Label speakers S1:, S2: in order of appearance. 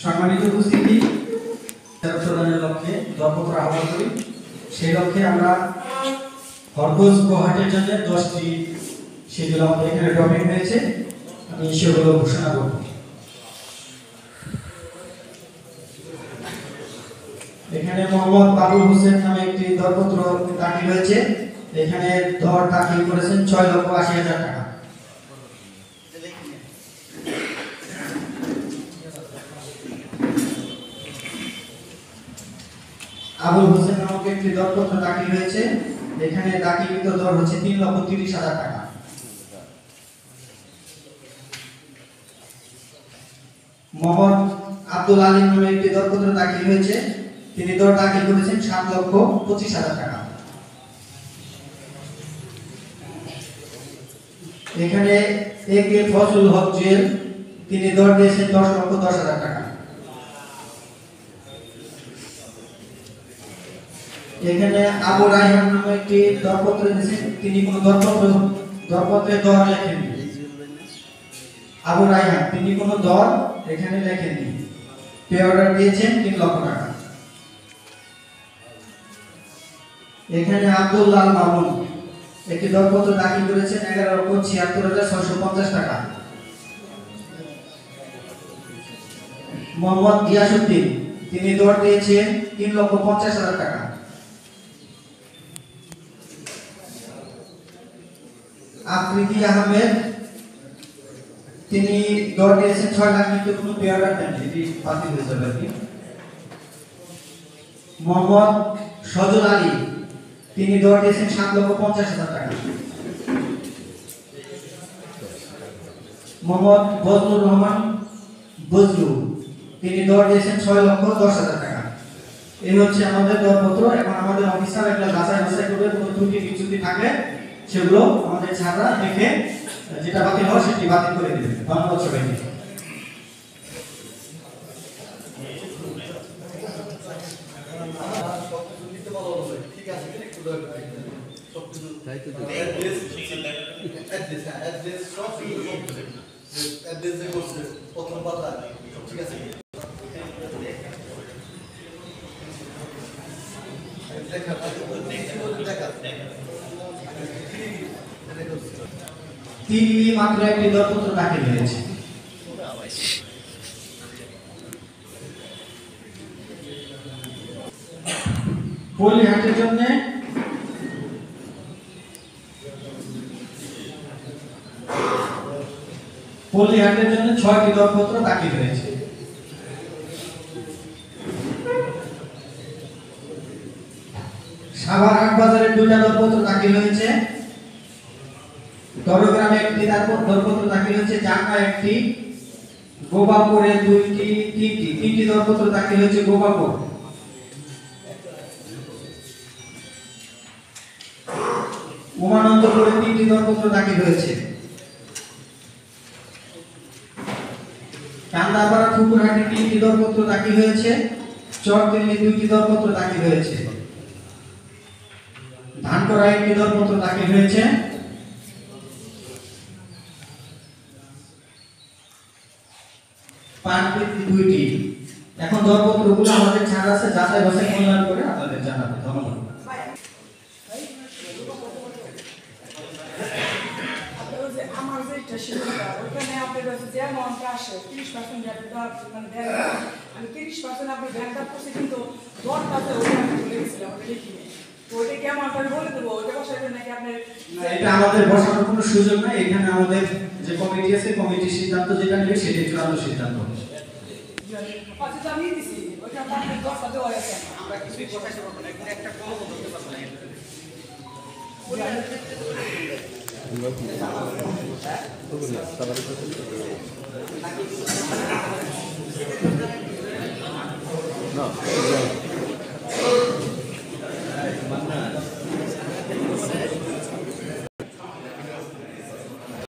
S1: সম্মানিত উপস্থিতি, প্রদানের লক্ষ্যে দরপত্র আহ্বান করি। সেই লক্ষ্যে আমরা খরগোশ গোহাটের জন্য 10টি শিডিউল আমাদের এখানে ড্রপিং হয়েছে, আমি সেগুলো ঘোষণা করব। এখানে মোহাম্মদ বাবুল হোসেন নামে একটি দরপত্র দাখিল হয়েছে। এখানে দর দাখিল করেছেন 6,80,000 টাকা। আবুল হোসেন নামক একটি দরপত্র দাখিল হয়েছে। এখানে দাখিলকৃত দর হচ্ছে 3,30,000 টাকা। মোহাম্মদ আব্দুল আলিম নামে একটি দরপত্র দাখিল হয়েছে। তিনি দর দাখিল করেছেন 7,25,000 টাকা। এখানে এ কে ফজলুল হক জুয়েল, তিনি দর দিয়েছেন 10,10,000 টাকা। এখানে আবু রায়হান নামে একটি দরপত্র দিয়েছেন, তিনি কোনো দরপত্রে দর লেখেননি। আবু রায়হান তিনি কোনো দর এখানে লেখেননি, পে অর্ডার দিয়েছেন 3 লক্ষ টাকা। এখানে আব্দুল্লাহ মামুন একটি দরপত্র দাখিল করেছেন 11,76,650 টাকা। মোহাম্মদ গিয়াসউদ্দিন তিনি দর দিয়েছেন 3,50,000 টাকা। আফ্রিদি আহমেদ তিনি দর দিয়েছেন 6 লাখ, কিন্তু কোনো পে অর্ডার দেননি, এটি বাতিল হয়ে যাবে আর কি। মোহাম্মদ সজল আলী তিনি দর দিয়েছেন 7,50,000 টাকা। মোহাম্মদ বজলুর রহমান বজলু তিনি দর দিয়েছেন 6,10,000 টাকা। এই হচ্ছে আমাদের দরপত্র। এখন আমাদের অফিসার একটা যাচাই বাছাই করবে, কোনো ত্রুটি বিচ্যুতি থাকলে সেগুলো আমাদের ছাড়া দেখে যেটা বাতিল হয় সেটি বাতিল করে দেবে। ধন্যবাদ সবাইকে। মাত্র একটি দরপত্র দাখিল হয়েছে। পল্লীহাটের জন্য পল্লীহাটের জন্য 6টি দরপত্র দাখিল হয়েছে। সাভার হাট বাজারের 2টা দরপত্র দাখিল হয়েছে। দরগ্রামে একটি দরপত্র দাখিল হয়েছে, জাঙ্গা একটি, গোপালপুরে 3টি দরপত্র দাখিল হয়েছে। গোপালপুর উমানন্দপুরে 3টি দরপত্র দাখিল হয়েছে। কান্দাপাড়া ফুকুরহাটে 3টি দরপত্র দাখিল হয়েছে। চরদিল্লি 2টি দরপত্র দাখিল হয়েছে। ধানকড়ায় 1টি দরপত্র দাখিল হয়েছে। পানপিতি 2টি। এখন দরপত্রগুলো আমাদের ছাড় আছে, যাচাই বাছাই মূল্যায়ন করে আপনাদের জানাবে। ধন্যবাদ।
S2: আমার যেটা শিক্ষা ওখানে আপনার যে অ্যামাউন্ট আসে 30% মানে আমি 30% আপনি ব্যাংকটা করছি, কিন্তু দরটা তো ওখানে চলে গেছিলাম লিখিনি। তো ওইটা কি অ্যামাউন্ট আমি বলে দেবো, ওইটা বসাবেন নাকি আপনি
S1: না, এটা আমাদের বসানোর কোনো সুযোগ নাই। এখানে আমাদের যে কমিটি আছে, কমিটির সিদ্ধান্ত যেটা নেবে সেটাই চূড়ান্ত সিদ্ধান্ত।
S2: আচ্ছা আমি দিছি ওইটা আপনাকে 10টা দেওয়া আছে
S1: আমরা কিছুই বসাইতে পারবো না, এখানে একটা কলমও ধরতে পারবো না।
S3: No.